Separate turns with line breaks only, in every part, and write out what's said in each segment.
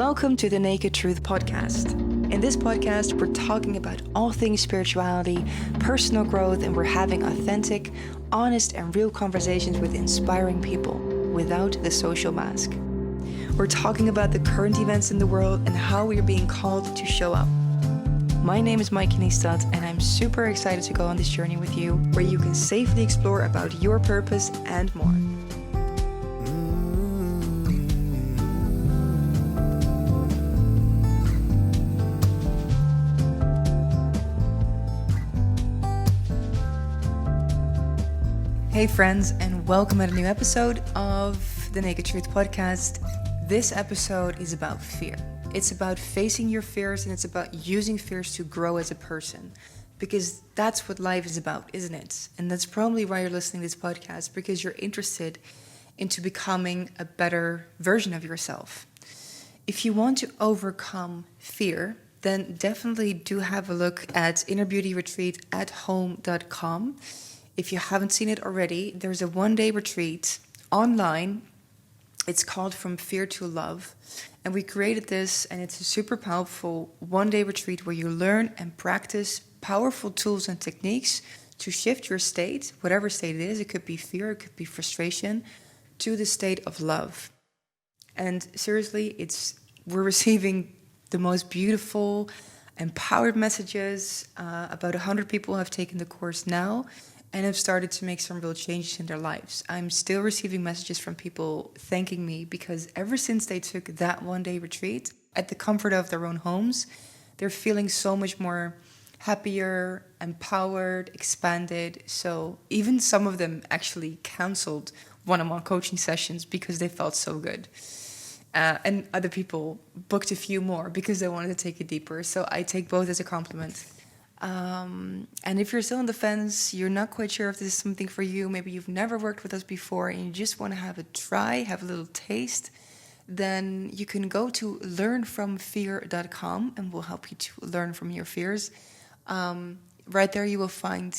Welcome to the Naked Truth podcast. In this podcast, we're talking about all things spirituality, personal growth, and we're having authentic, honest, and real conversations with inspiring people without the social mask. We're talking about the current events in the world and how we're being called to show up. My name is Mayke, and I'm super excited to go on this journey with you, where you can safely explore about your purpose and more. Hey friends, and welcome at a new episode of the Naked Truth podcast. This episode is about fear. It's about facing your fears, and it's about using fears to grow as a person. Because that's what life is about, isn't it? And that's probably why you're listening to this podcast, because you're interested into becoming a better version of yourself. If you want to overcome fear, then definitely do have a look at innerbeautyretreatathome.com. If you haven't seen it already, there's a one-day retreat online. It's called From Fear to Love. And we created this, and it's a super powerful one-day retreat where you learn and practice powerful tools and techniques to shift your state, whatever state it is. It could be fear, it could be frustration, to the state of love. And seriously, we're receiving the most beautiful, empowered messages. About 100 people have taken the course now and have started to make some real changes in their lives. I'm still receiving messages from people thanking me because ever since they took that one-day retreat at the comfort of their own homes, they're feeling so much more happier, empowered, expanded. So even some of them actually canceled one-on-one coaching sessions because they felt so good. And other people booked a few more because they wanted to take it deeper. So I take both as a compliment. And if you're still on the fence, you're not quite sure if this is something for you, maybe you've never worked with us before and you just want to have a try, have a little taste, then you can go to learnfromfear.com and we'll help you to learn from your fears. Right there you will find,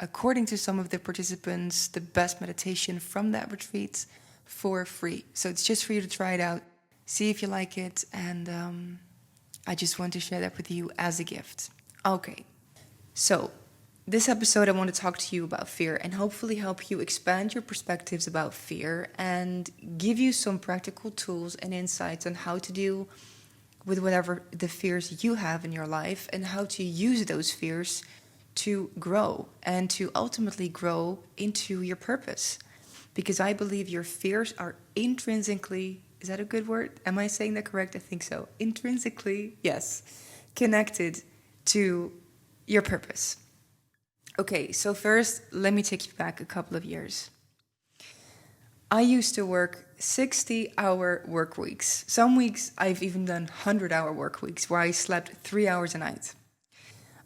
according to some of the participants, the best meditation from that retreat for free. So it's just for you to try it out, see if you like it, and I just want to share that with you as a gift. Okay, so this episode I want to talk to you about fear and hopefully help you expand your perspectives about fear and give you some practical tools and insights on how to deal with whatever the fears you have in your life and how to use those fears to grow and to ultimately grow into your purpose. Because I believe your fears are intrinsically, is that a good word? Am I saying that correct? I think so. Intrinsically, yes, connected to your purpose. Okay, so first, let me take you back a couple of years. I used to work 60-hour work weeks. Some weeks I've even done 100-hour work weeks where I slept 3 hours a night.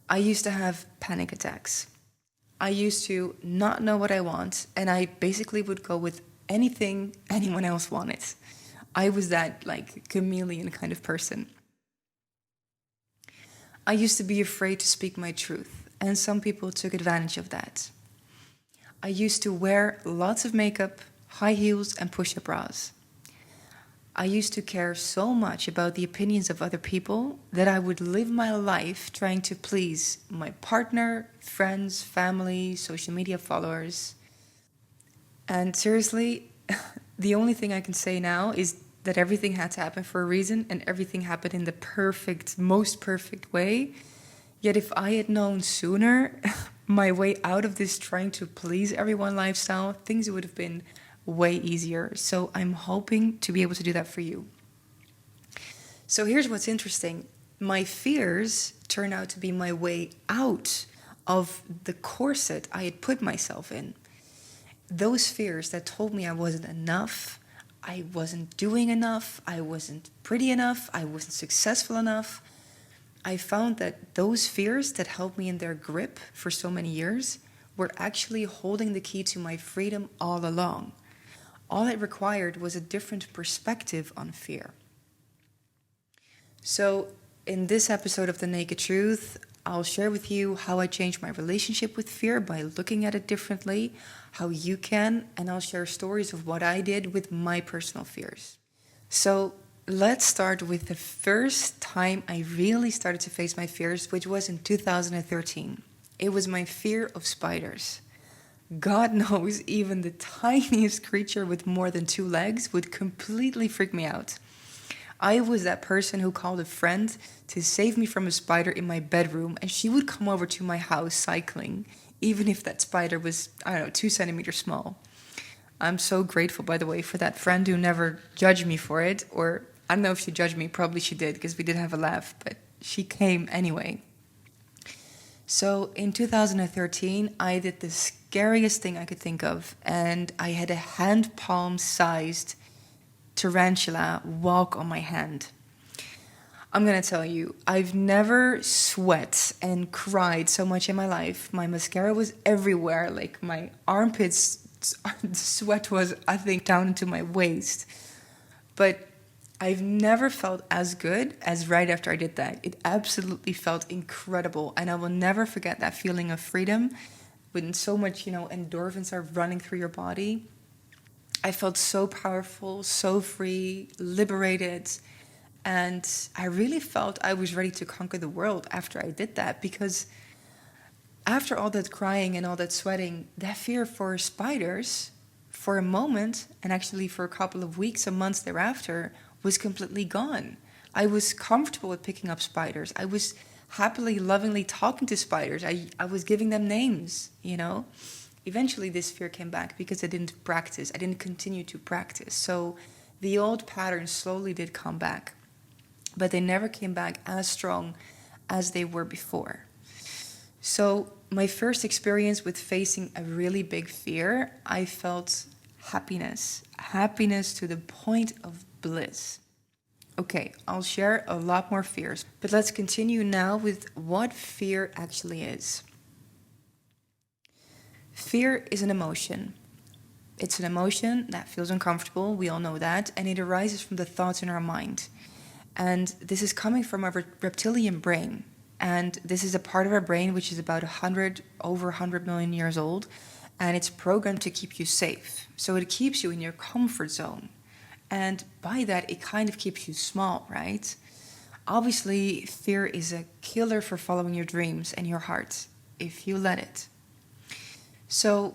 I used to have panic attacks. I used to not know what I want, and I basically would go with anything anyone else wanted. I was that chameleon kind of person. I used to be afraid to speak my truth, and some people took advantage of that. I used to wear lots of makeup, high heels, and push-up bras. I used to care so much about the opinions of other people that I would live my life trying to please my partner, friends, family, social media followers. And seriously, the only thing I can say now is that everything had to happen for a reason and everything happened in the most perfect way. Yet if I had known sooner my way out of this trying to please everyone lifestyle, things would have been way easier. So I'm hoping to be able to do that for you. So here's what's interesting. My fears turn out to be my way out of the corset I had put myself in. Those fears that told me I wasn't enough, I wasn't doing enough, I wasn't pretty enough, I wasn't successful enough. I found that those fears that held me in their grip for so many years were actually holding the key to my freedom all along. All it required was a different perspective on fear. So in this episode of The Naked Truth, I'll share with you how I changed my relationship with fear by looking at it differently, how you can, and I'll share stories of what I did with my personal fears. So let's start with the first time I really started to face my fears, which was in 2013. It was my fear of spiders. God knows, even the tiniest creature with more than 2 legs would completely freak me out. I was that person who called a friend to save me from a spider in my bedroom, and she would come over to my house cycling, even if that spider was, I don't know, 2 centimeters small. I'm so grateful, by the way, for that friend who never judged me for it, or I don't know if she judged me, probably she did, because we did have a laugh, but she came anyway. So in 2013, I did the scariest thing I could think of, and I had a hand palm sized tarantula walk on my hand. I'm gonna tell you, I've never sweat and cried so much in my life. My mascara was everywhere, like my armpits, sweat was, I think, down into my waist. But I've never felt as good as right after I did that. It absolutely felt incredible, and I will never forget that feeling of freedom when so much, endorphins are running through your body. I felt so powerful, so free, liberated, and I really felt I was ready to conquer the world after I did that, because after all that crying and all that sweating, that fear for spiders, for a moment, and actually for a couple of weeks and months thereafter, was completely gone. I was comfortable with picking up spiders. I was happily, lovingly talking to spiders. I was giving them names, Eventually this fear came back because I didn't practice. I didn't continue to practice. So the old patterns slowly did come back, but they never came back as strong as they were before. So my first experience with facing a really big fear, I felt happiness to the point of bliss. Okay, I'll share a lot more fears, but let's continue now with what fear actually is. Fear is an emotion. It's an emotion that feels uncomfortable, we all know that, and it arises from the thoughts in our mind. And this is coming from our reptilian brain. And this is a part of our brain which is about over 100 million years old, and it's programmed to keep you safe. So it keeps you in your comfort zone. And by that, it kind of keeps you small, right? Obviously, fear is a killer for following your dreams and your heart, if you let it. So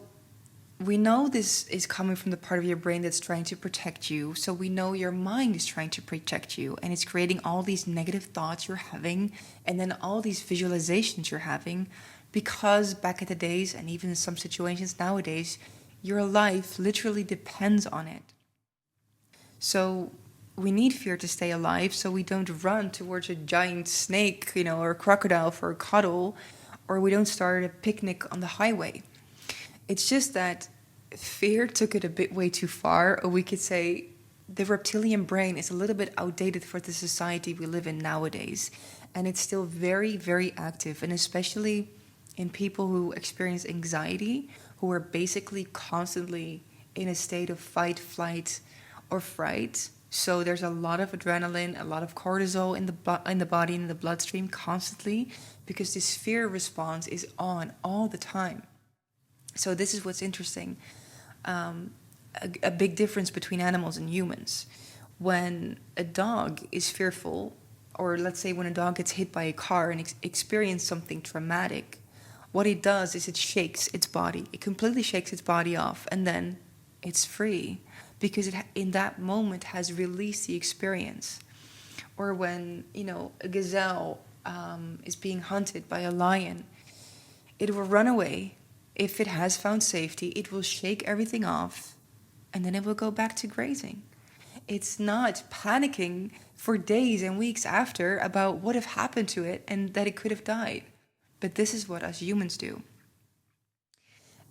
we know this is coming from the part of your brain that's trying to protect you. So we know your mind is trying to protect you, and it's creating all these negative thoughts you're having, and then all these visualizations you're having, because back in the days, and even in some situations nowadays, your life literally depends on it. So we need fear to stay alive, so we don't run towards a giant snake, or a crocodile for a cuddle, or we don't start a picnic on the highway. It's just that fear took it a bit way too far, or we could say the reptilian brain is a little bit outdated for the society we live in nowadays. And it's still very, very active, and especially in people who experience anxiety, who are basically constantly in a state of fight, flight, or fright. So there's a lot of adrenaline, a lot of cortisol in the body, in the bloodstream constantly, because this fear response is on all the time. So this is what's interesting. A big difference between animals and humans. When a dog is fearful, or let's say when a dog gets hit by a car and experiences something traumatic, what it does is it shakes its body. It completely shakes its body off, and then it's free, because it in that moment has released the experience. Or when, a gazelle is being hunted by a lion, it will run away. If it has found safety, it will shake everything off, and then it will go back to grazing. It's not panicking for days and weeks after about what have happened to it and that it could have died. But this is what us humans do.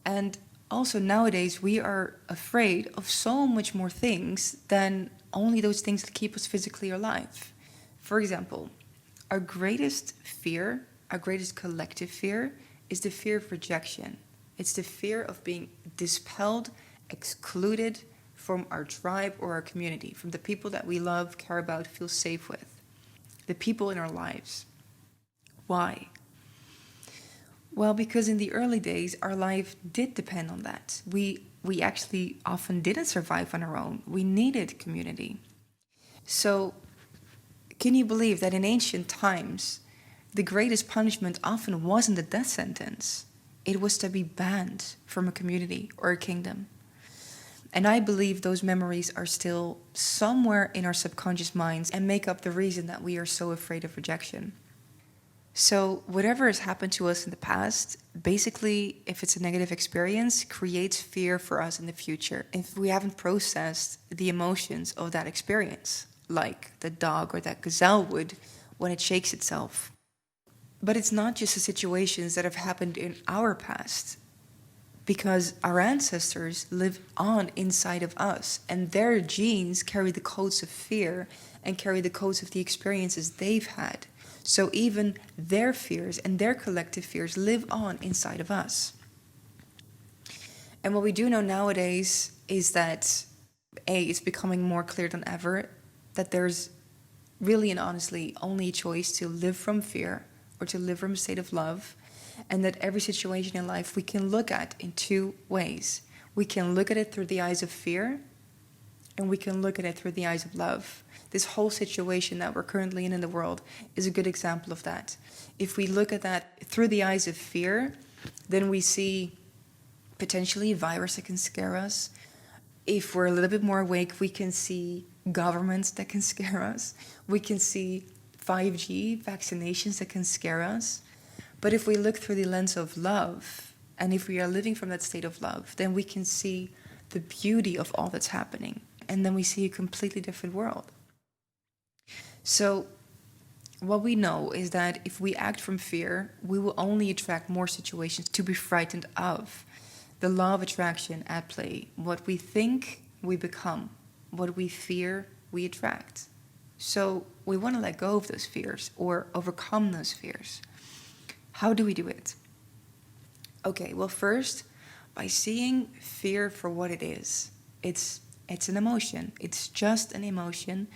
And also nowadays we are afraid of so much more things than only those things that keep us physically alive. For example, our greatest fear, our greatest collective fear, is the fear of rejection. It's the fear of being dispelled, excluded from our tribe or our community, from the people that we love, care about, feel safe with, the people in our lives. Why? Well, because in the early days, our life did depend on that. We actually often didn't survive on our own. We needed community. So, can you believe that in ancient times, the greatest punishment often wasn't the death sentence? It was to be banned from a community or a kingdom. And I believe those memories are still somewhere in our subconscious minds and make up the reason that we are so afraid of rejection. So whatever has happened to us in the past, basically, if it's a negative experience, creates fear for us in the future if we haven't processed the emotions of that experience, like the dog or that gazelle would when it shakes itself. But it's not just the situations that have happened in our past, because our ancestors live on inside of us, and their genes carry the codes of fear and carry the codes of the experiences they've had. So even their fears and their collective fears live on inside of us. And what we do know nowadays is that it's becoming more clear than ever that there's really and honestly only a choice to live from fear or to live from a state of love. And that every situation in life we can look at in two ways. We can look at it through the eyes of fear, and we can look at it through the eyes of love. This whole situation that we're currently in the world is a good example of that. If we look at that through the eyes of fear, then we see potentially a virus that can scare us. If we're a little bit more awake, we can see governments that can scare us. We can see 5G vaccinations that can scare us. But if we look through the lens of love, and if we are living from that state of love, then we can see the beauty of all that's happening. And then we see a completely different world. So what we know is that if we act from fear, we will only attract more situations to be frightened of. The law of attraction at play. What we think, we become. What we fear, we attract. So we want to let go of those fears or overcome those fears. How do we do it? Okay, well, first, by seeing fear for what it is. It's an emotion. It's just an emotion,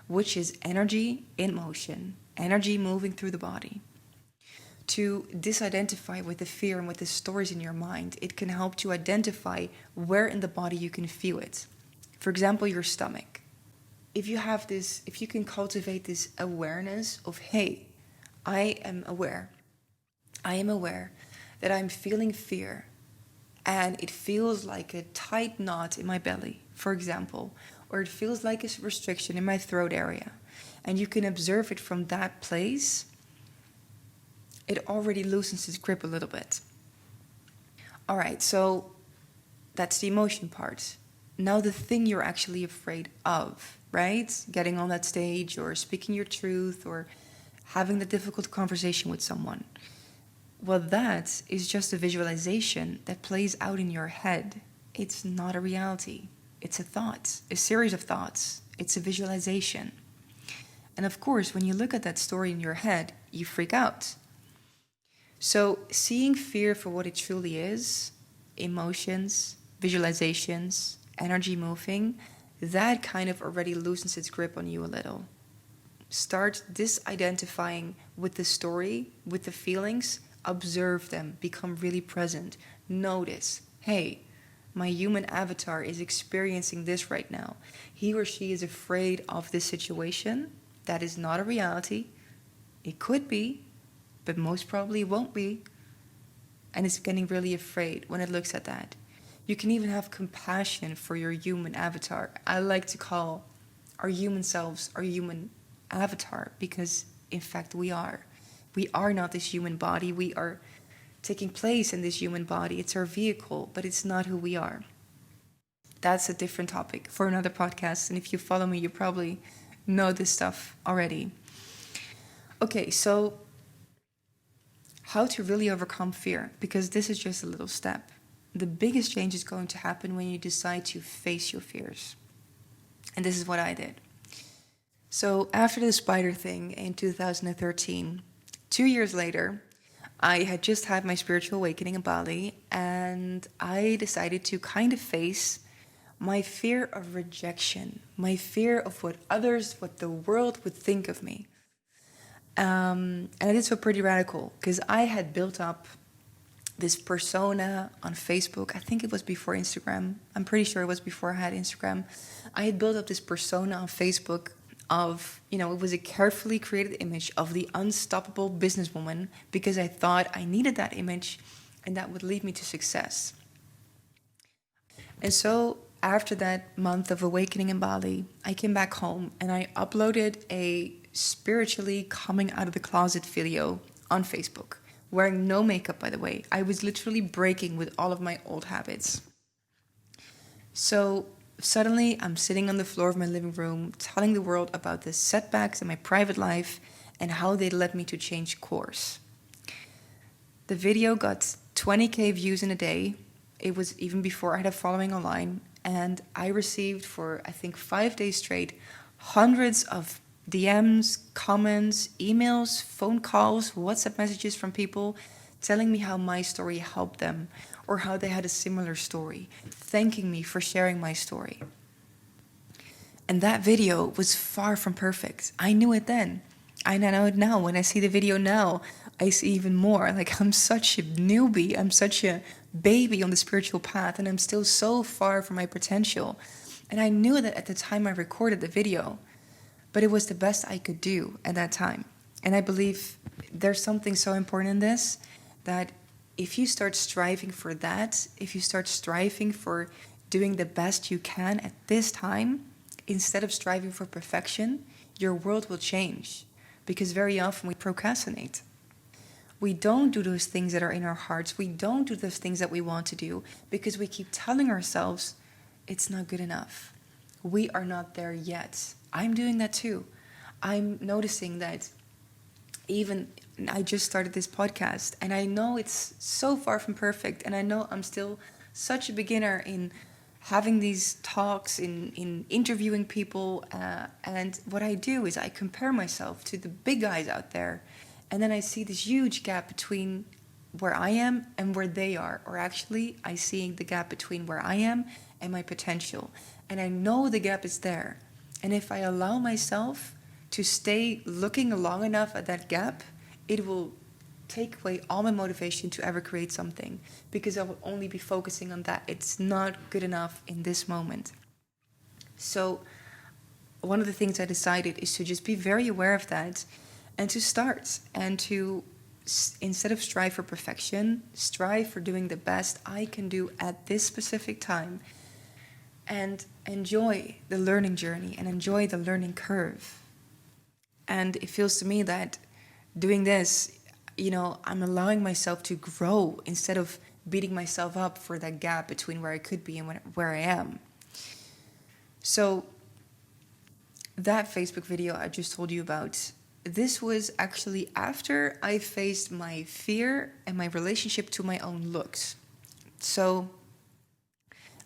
which is energy in motion, energy moving through the body. To disidentify with the fear and with the stories in your mind, it can help to identify where in the body you can feel it. For example, your stomach. If you can cultivate this awareness of, hey, I am aware that I'm feeling fear, and it feels like a tight knot in my belly, for example, or it feels like a restriction in my throat area, and you can observe it from that place, it already loosens its grip a little bit. All right, so that's the emotion part. Now the thing you're actually afraid of, right? Getting on that stage or speaking your truth or having the difficult conversation with someone. Well, that is just a visualization that plays out in your head. It's not a reality. It's a thought, a series of thoughts. It's a visualization. And of course, when you look at that story in your head, you freak out. So seeing fear for what it truly is, emotions, visualizations, energy moving, that kind of already loosens its grip on you a little. Start disidentifying with the story, with the feelings. Observe them, become really present. Notice, hey, my human avatar is experiencing this right now. He or she is afraid of this situation. That is not a reality. It could be, but most probably it won't be. And it's getting really afraid when it looks at that. You can even have compassion for your human avatar. I like to call our human selves our human avatar because, in fact, we are. We are not this human body. We are taking place in this human body. It's our vehicle, but it's not who we are. That's a different topic for another podcast. And if you follow me, you probably know this stuff already. Okay, so how to really overcome fear? Because this is just a little step. The biggest change is going to happen when you decide to face your fears. And this is what I did. So after the spider thing in 2013, 2 years later, I had just had my spiritual awakening in Bali, and I decided to kind of face my fear of rejection, my fear of what the world would think of me. And I did so pretty radical, because I had built up this persona on Facebook. I think it was before Instagram. I'm pretty sure it was before I had Instagram. I had built up this persona on Facebook of, it was a carefully created image of the unstoppable businesswoman because I thought I needed that image and that would lead me to success. And so after that month of awakening in Bali, I came back home and I uploaded a spiritually coming out of the closet video on Facebook, wearing no makeup, by the way. I was literally breaking with all of my old habits. So suddenly I'm sitting on the floor of my living room telling the world about the setbacks in my private life and how they led me to change course. The video got 20,000 views in a day. It was even before I had a following online, and I received for, I think, 5 days straight, hundreds of DMs, comments, emails, phone calls, WhatsApp messages from people telling me how my story helped them or how they had a similar story, thanking me for sharing my story. And that video was far from perfect. I knew it then. I know it now. When I see the video now, I see even more. Like, I'm such a newbie. I'm such a baby on the spiritual path, and I'm still so far from my potential. And I knew that at the time I recorded the video, but it was the best I could do at that time. And I believe there's something so important in this, that if you start striving for that, if you start striving for doing the best you can at this time, instead of striving for perfection, your world will change. Because very often we procrastinate. We don't do those things that are in our hearts. We don't do those things that we want to do because we keep telling ourselves it's not good enough. We are not there yet. I'm doing that too. I'm noticing that even I just started this podcast, and I know it's so far from perfect, and I know I'm still such a beginner in having these talks, in interviewing people, and what I do is I compare myself to the big guys out there, and then I see this huge gap between where I am and where they are, or actually I see the gap between where I am and my potential, and I know the gap is there, and if I allow myself to stay looking long enough at that gap, it will take away all my motivation to ever create something, because I will only be focusing on that. It's not good enough in this moment. So one of the things I decided is to just be very aware of that and to start and to, instead of strive for perfection, strive for doing the best I can do at this specific time and enjoy the learning journey and enjoy the learning curve. And it feels to me that doing this, I'm allowing myself to grow instead of beating myself up for that gap between where I could be and where I am. So that Facebook video I just told you about, this was actually after I faced my fear and my relationship to my own looks. So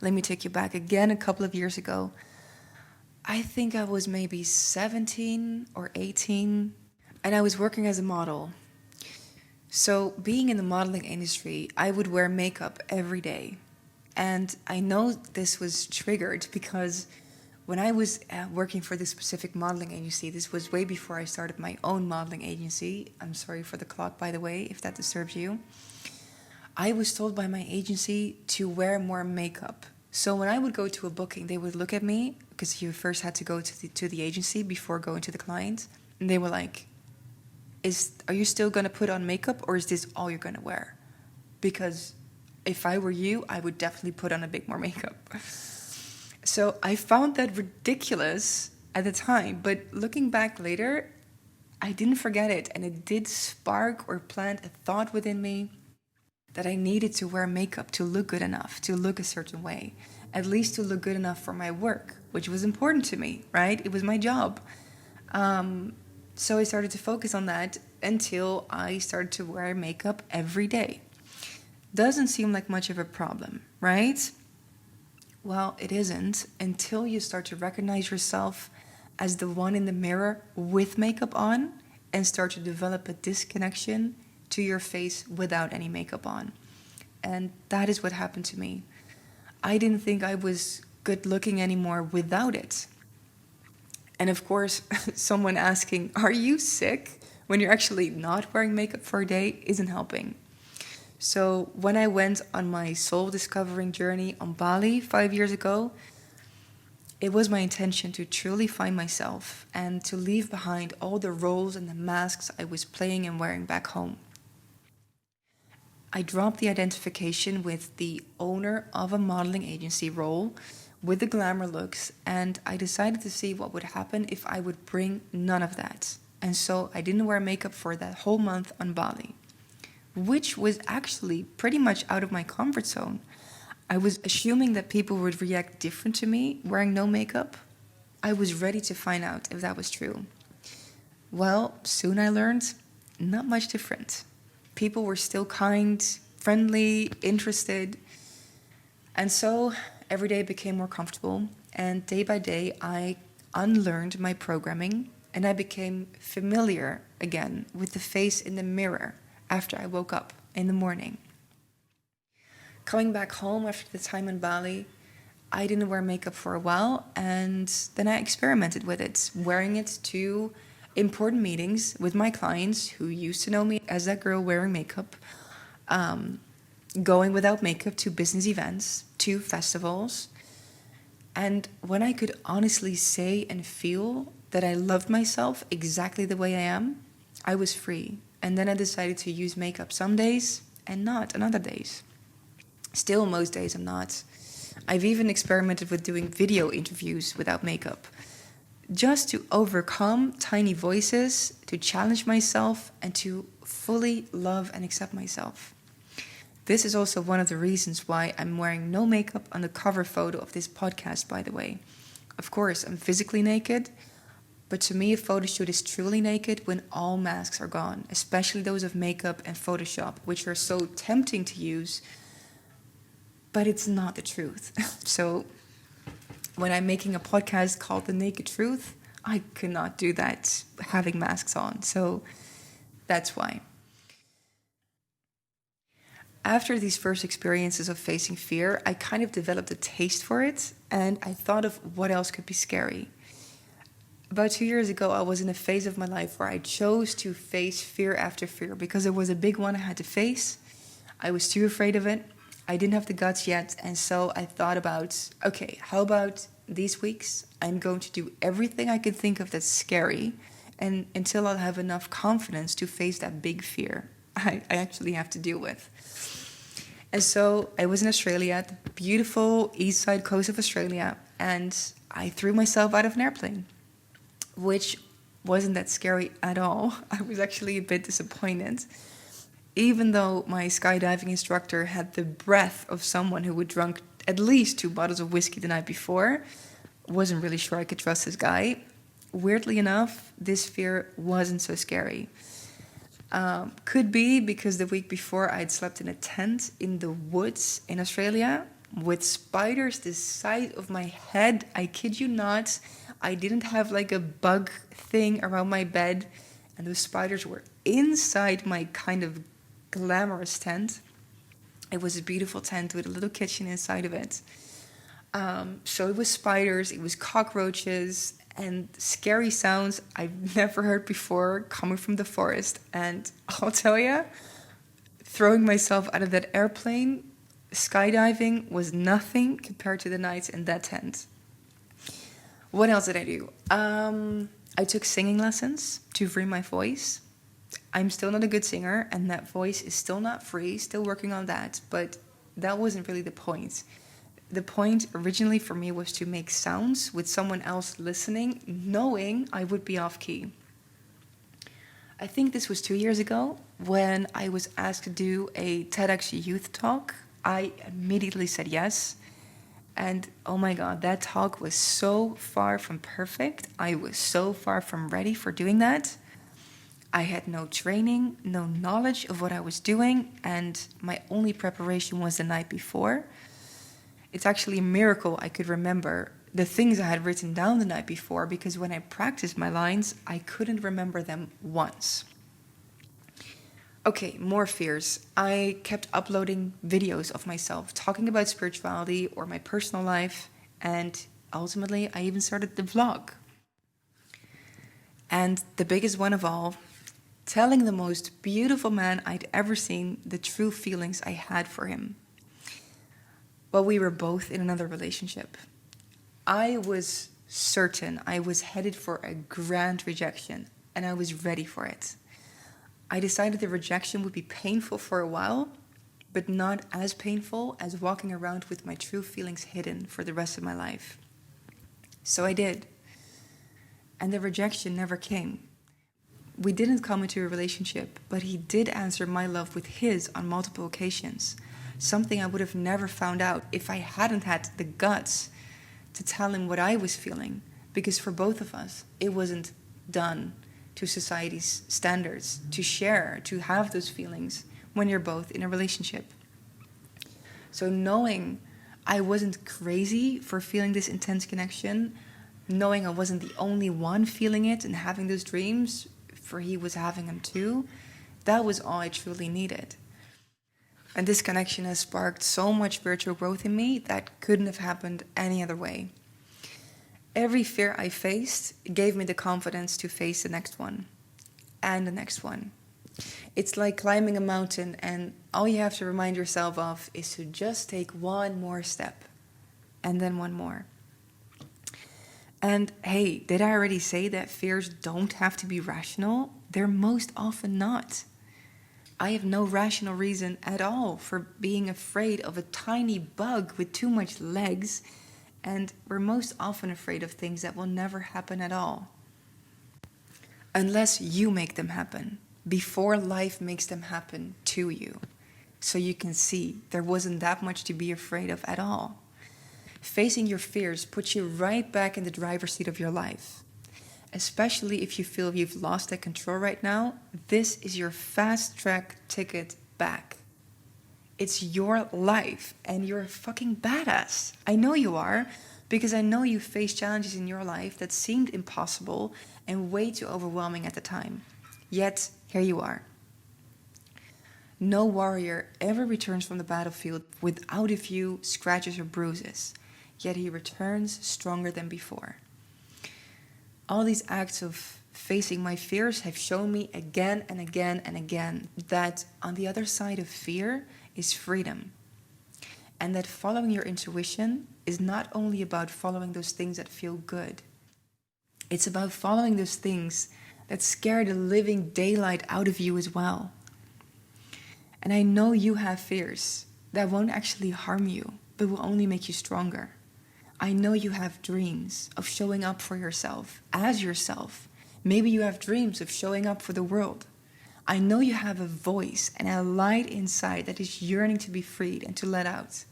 let me take you back again a couple of years ago. I think I was maybe 17 or 18, and I was working as a model. So being in the modeling industry, I would wear makeup every day. And I know this was triggered because when I was working for this specific modeling agency, this was way before I started my own modeling agency. I'm sorry for the clock, by the way, if that disturbs you. I was told by my agency to wear more makeup. So when I would go to a booking, they would look at me, because you first had to go to the agency before going to the client. And they were like, are you still going to put on makeup, or is this all you're going to wear? Because if I were you, I would definitely put on a bit more makeup. So I found that ridiculous at the time. But looking back later, I didn't forget it. And it did spark or plant a thought within me that I needed to wear makeup to look good enough, to look a certain way, at least to look good enough for my work, which was important to me, right? It was my job. So I started to focus on that until I started to wear makeup every day. Doesn't seem like much of a problem, right? Well, it isn't until you start to recognize yourself as the one in the mirror with makeup on and start to develop a disconnection to your face without any makeup on. And that is what happened to me. I didn't think I was good looking anymore without it. And of course, someone asking, are you sick? When you're actually not wearing makeup for a day isn't helping. So when I went on my soul discovering journey on Bali 5 years ago, It was my intention to truly find myself and to leave behind all the roles and the masks I was playing and wearing back home. I dropped the identification with the owner of a modeling agency role with the glamour looks, and I decided to see what would happen if I would bring none of that. And so I didn't wear makeup for that whole month on Bali, which was actually pretty much out of my comfort zone. I was assuming that people would react different to me wearing no makeup. I was ready to find out if that was true. Well, soon I learned not much different. People were still kind, friendly, interested. And so every day became more comfortable. And day by day, I unlearned my programming and I became familiar again with the face in the mirror after I woke up in the morning. Coming back home after the time in Bali, I didn't wear makeup for a while, and then I experimented with it, wearing it to important meetings with my clients who used to know me as that girl wearing makeup, going without makeup to business events, to festivals. And when I could honestly say and feel that I loved myself exactly the way I am, I was free. And then I decided to use makeup some days and not on other days. Still, most days I'm not. I've even experimented with doing video interviews without makeup, just to overcome tiny voices, to challenge myself, and to fully love and accept myself. This is also one of the reasons why I'm wearing no makeup on the cover photo of this podcast, by the way. Of course, I'm physically naked, but to me a photo shoot is truly naked when all masks are gone, especially those of makeup and Photoshop, which are so tempting to use, but it's not the truth. So when I'm making a podcast called The Naked Truth, I cannot do that having masks on. So that's why. After these first experiences of facing fear, I kind of developed a taste for it, and I thought of what else could be scary. About 2 years ago, I was in a phase of my life where I chose to face fear after fear because it was a big one I had to face. I was too afraid of it. I didn't have the guts yet, and so I thought about, okay, how about these weeks? I'm going to do everything I could think of that's scary, and until I'll have enough confidence to face that big fear I actually have to deal with. And so I was in Australia, the beautiful east side coast of Australia, and I threw myself out of an airplane, which wasn't that scary at all. I was actually a bit disappointed. Even though my skydiving instructor had the breath of someone who had drunk at least 2 bottles of whiskey the night before, wasn't really sure I could trust this guy. Weirdly enough, this fear wasn't so scary. Could be because the week before I'd slept in a tent in the woods in Australia with spiders the size of my head. I kid you not. I didn't have like a bug thing around my bed, and those spiders were inside my kind of glamorous tent. It was a beautiful tent with a little kitchen inside of it. So it was spiders, it was cockroaches, and scary sounds I've never heard before coming from the forest. And I'll tell you, throwing myself out of that airplane, skydiving was nothing compared to the nights in that tent. What else did I do? I took singing lessons to free my voice. I'm still not a good singer, and that voice is still not free, still working on that, but that wasn't really the point. The point originally for me was to make sounds with someone else listening, knowing I would be off key. I think this was 2 years ago when I was asked to do a TEDx youth talk. I immediately said yes. And oh my God, that talk was so far from perfect. I was so far from ready for doing that. I had no training, no knowledge of what I was doing, and my only preparation was the night before. It's actually a miracle I could remember the things I had written down the night before, because when I practiced my lines, I couldn't remember them once. Okay, more fears. I kept uploading videos of myself talking about spirituality or my personal life, and ultimately I even started the vlog. And the biggest one of all, telling the most beautiful man I'd ever seen the true feelings I had for him. Well, we were both in another relationship. I was certain I was headed for a grand rejection, and I was ready for it. I decided the rejection would be painful for a while, but not as painful as walking around with my true feelings hidden for the rest of my life. So I did. And the rejection never came. We didn't come into a relationship, but he did answer my love with his on multiple occasions. Something I would have never found out if I hadn't had the guts to tell him what I was feeling. Because for both of us, it wasn't done to society's standards to share, to have those feelings when you're both in a relationship. So knowing I wasn't crazy for feeling this intense connection, knowing I wasn't the only one feeling it and having those dreams, for he was having them too, that was all I truly needed. And this connection has sparked so much spiritual growth in me that couldn't have happened any other way. Every fear I faced gave me the confidence to face the next one and the next one. It's like climbing a mountain, and all you have to remind yourself of is to just take one more step and then one more. And hey, did I already say that fears don't have to be rational? They're most often not. I have no rational reason at all for being afraid of a tiny bug with too much legs, and we're most often afraid of things that will never happen at all. Unless you make them happen, before life makes them happen to you. So you can see there wasn't that much to be afraid of at all. Facing your fears puts you right back in the driver's seat of your life. Especially if you feel you've lost that control right now, this is your fast track ticket back. It's your life, and you're a fucking badass. I know you are, because I know you faced challenges in your life that seemed impossible and way too overwhelming at the time. Yet, here you are. No warrior ever returns from the battlefield without a few scratches or bruises, yet he returns stronger than before. All these acts of facing my fears have shown me again and again and again that on the other side of fear is freedom. And that following your intuition is not only about following those things that feel good. It's about following those things that scare the living daylight out of you as well. And I know you have fears that won't actually harm you, but will only make you stronger. I know you have dreams of showing up for yourself, as yourself. Maybe you have dreams of showing up for the world. I know you have a voice and a light inside that is yearning to be freed and to let out.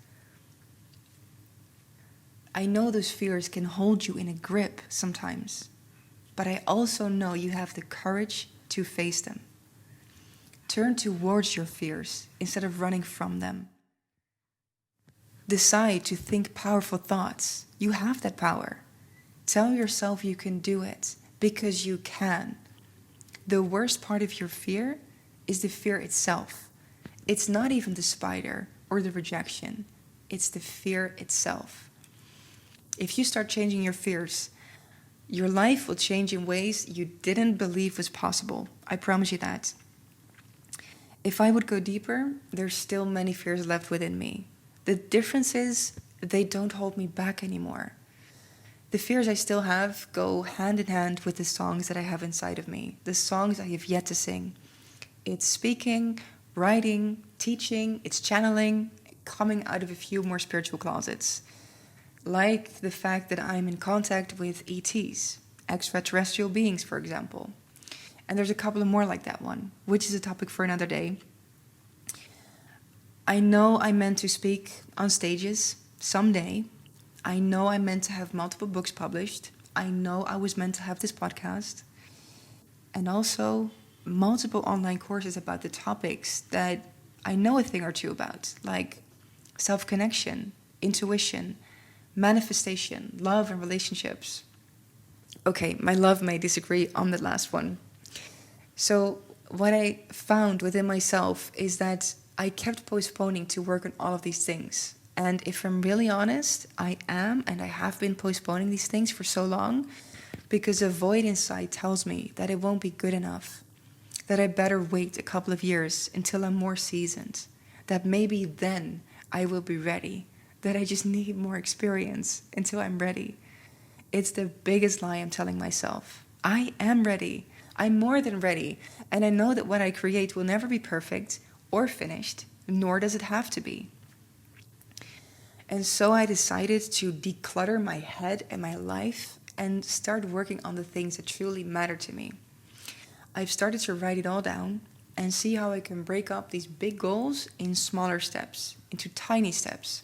I know those fears can hold you in a grip sometimes, but I also know you have the courage to face them. Turn towards your fears instead of running from them. Decide to think powerful thoughts. You have that power. Tell yourself you can do it, because you can. The worst part of your fear is the fear itself. It's not even the spider or the rejection. It's the fear itself. If you start changing your fears, your life will change in ways you didn't believe was possible. I promise you that. If I would go deeper, there's still many fears left within me. The difference is they don't hold me back anymore. The fears I still have go hand in hand with the songs that I have inside of me, the songs I have yet to sing. It's speaking, writing, teaching, it's channeling, coming out of a few more spiritual closets. Like the fact that I'm in contact with ETs, extraterrestrial beings, for example. And there's a couple of more like that one, which is a topic for another day. I know I'm meant to speak on stages someday. I know I'm meant to have multiple books published. I know I was meant to have this podcast. And also multiple online courses about the topics that I know a thing or two about, like self-connection, intuition, manifestation, love and relationships. Okay, my love may disagree on the last one. So what I found within myself is that I kept postponing to work on all of these things. And if I'm really honest, I am, and I have been postponing these things for so long because a void inside tells me that it won't be good enough, that I better wait a couple of years until I'm more seasoned, that maybe then I will be ready, that I just need more experience until I'm ready. It's the biggest lie I'm telling myself. I am ready. I'm more than ready. And I know that what I create will never be perfect or finished, nor does it have to be. And so I decided to declutter my head and my life and start working on the things that truly matter to me. I've started to write it all down and see how I can break up these big goals in smaller steps, into tiny steps.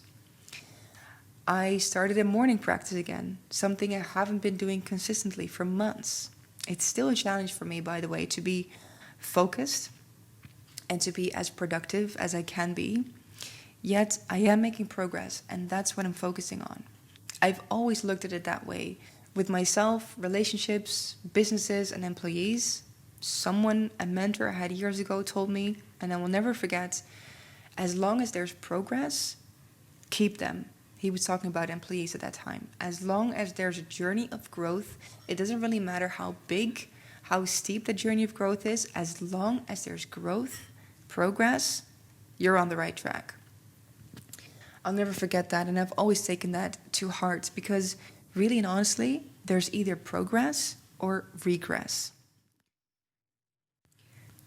I started a morning practice again, something I haven't been doing consistently for months. It's still a challenge for me, by the way, to be focused and to be as productive as I can be. Yet I am making progress, and that's what I'm focusing on. I've always looked at it that way, with myself, relationships, businesses, and employees. Someone, a mentor I had years ago, told me, and I will never forget, as long as there's progress, keep them. He was talking about employees at that time. As long as there's a journey of growth, it doesn't really matter how big, how steep the journey of growth is. As long as there's growth, progress, you're on the right track. I'll never forget that, and I've always taken that to heart because really and honestly, there's either progress or regress.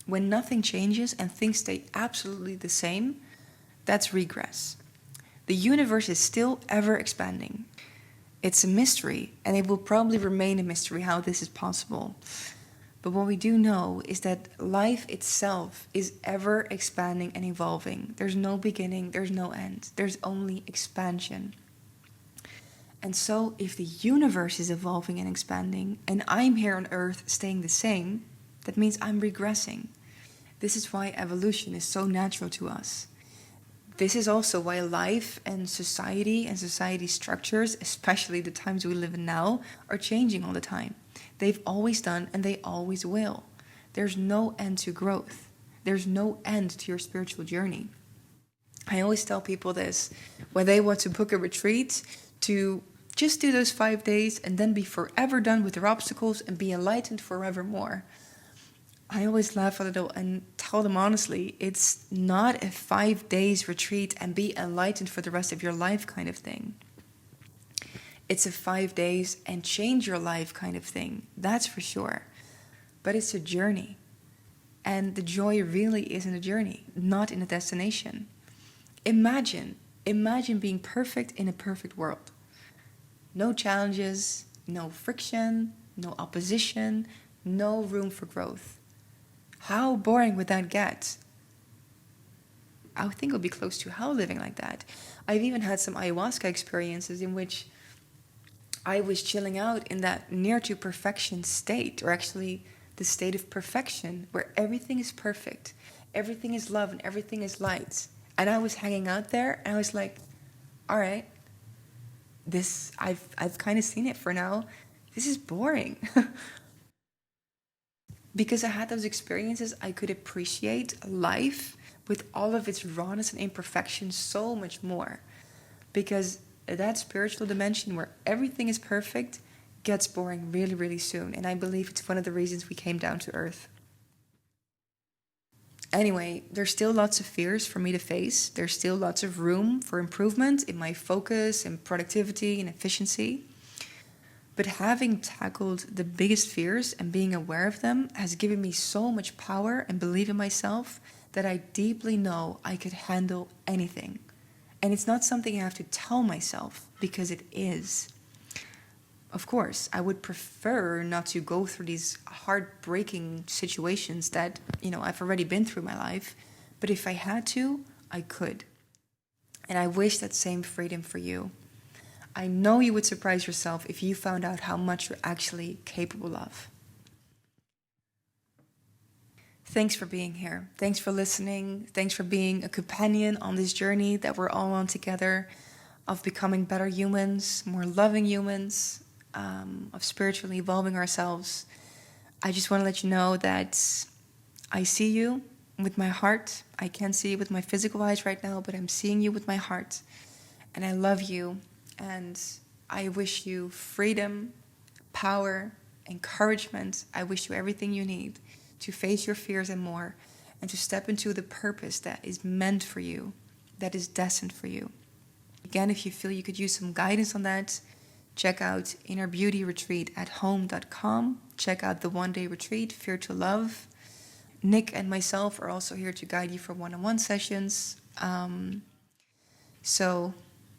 When nothing changes and things stay absolutely the same, that's regress. The universe is still ever expanding. It's a mystery, and it will probably remain a mystery how this is possible. But what we do know is that life itself is ever expanding and evolving. There's no beginning, there's no end. There's only expansion. And so if the universe is evolving and expanding, and I'm here on Earth staying the same, that means I'm regressing. This is why evolution is so natural to us. This is also why life and society structures, especially the times we live in now, are changing all the time. They've always done and they always will. There's no end to growth. There's no end to your spiritual journey. I always tell people this, when they want to book a retreat, to just do those 5 days and then be forever done with their obstacles and be enlightened forevermore. I always laugh a little and tell them honestly, it's not a 5 days retreat and be enlightened for the rest of your life kind of thing. It's a 5 days and change your life kind of thing, that's for sure. But it's a journey. And the joy really is in a journey, not in a destination. Imagine being perfect in a perfect world. No challenges, no friction, no opposition, no room for growth. How boring would that get? I would think it would be close to hell living like that. I've even had some ayahuasca experiences in which I was chilling out in that near to perfection state, or actually the state of perfection, where everything is perfect, everything is love, and everything is light. And I was hanging out there, and I was like, all right, this, I've kind of seen it for now. This is boring. Because I had those experiences, I could appreciate life with all of its rawness and imperfection so much more. Because that spiritual dimension where everything is perfect gets boring really, really soon. And I believe it's one of the reasons we came down to earth. Anyway, there's still lots of fears for me to face. There's still lots of room for improvement in my focus and productivity and efficiency. But having tackled the biggest fears and being aware of them has given me so much power and belief in myself that I deeply know I could handle anything. And it's not something I have to tell myself, because it is. Of course, I would prefer not to go through these heartbreaking situations that, I've already been through in my life. But if I had to, I could. And I wish that same freedom for you. I know you would surprise yourself if you found out how much you're actually capable of. Thanks for being here. Thanks for listening. Thanks for being a companion on this journey that we're all on together, of becoming better humans, more loving humans, of spiritually evolving ourselves. I just want to let you know that I see you with my heart. I can't see you with my physical eyes right now, but I'm seeing you with my heart. And I love you. And I wish you freedom, power, encouragement. I wish you everything you need to face your fears and more, and to step into the purpose that is meant for you, that is destined for you. Again, if you feel you could use some guidance on that, check out innerbeautyrretreatathome.com. Check out the one-day retreat, Fear to Love. Nick and myself are also here to guide you for one-on-one sessions. So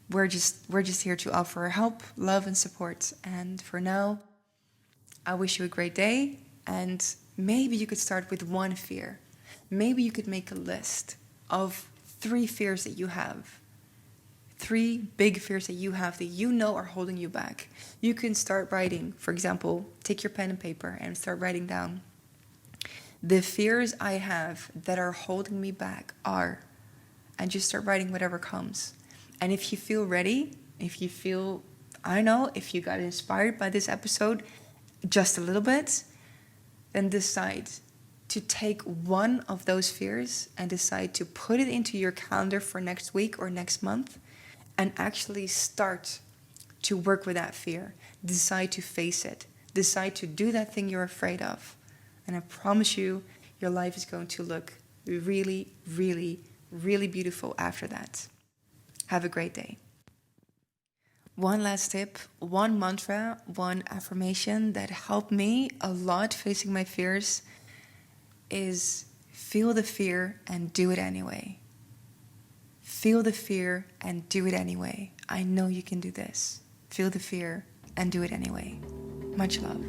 we're just here to offer help, love, and support. And for now, I wish you a great day. And maybe you could start with one fear. Maybe you could make a list of 3 fears that you have. 3 big fears that you have that you know are holding you back. You can start writing. For example, take your pen and paper and start writing down. The fears I have that are holding me back are, and just start writing whatever comes. And if you feel ready, if you feel, I don't know, if you got inspired by this episode just a little bit, then decide to take one of those fears and decide to put it into your calendar for next week or next month and actually start to work with that fear. Decide to face it. Decide to do that thing you're afraid of. And I promise you, your life is going to look really, really, really beautiful after that. Have a great day. One last tip, one mantra, one affirmation that helped me a lot facing my fears is feel the fear and do it anyway. Feel the fear and do it anyway. I know you can do this. Feel the fear and do it anyway. Much love.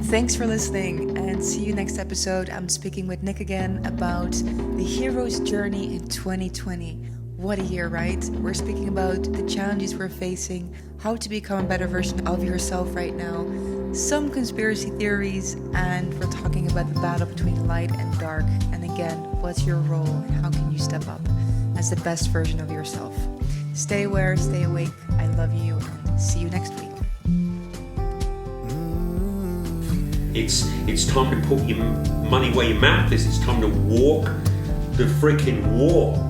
Thanks for listening and see you next episode. I'm speaking with Nick again about the hero's journey in 2020. What a year, right? We're speaking about the challenges we're facing, how to become a better version of yourself right now, some conspiracy theories, and we're talking about the battle between light and dark. And again, what's your role and how can you step up as the best version of yourself? Stay aware, stay awake. I love you and see you next week.
It's time to put your money where your mouth is. It's time to walk the freaking walk.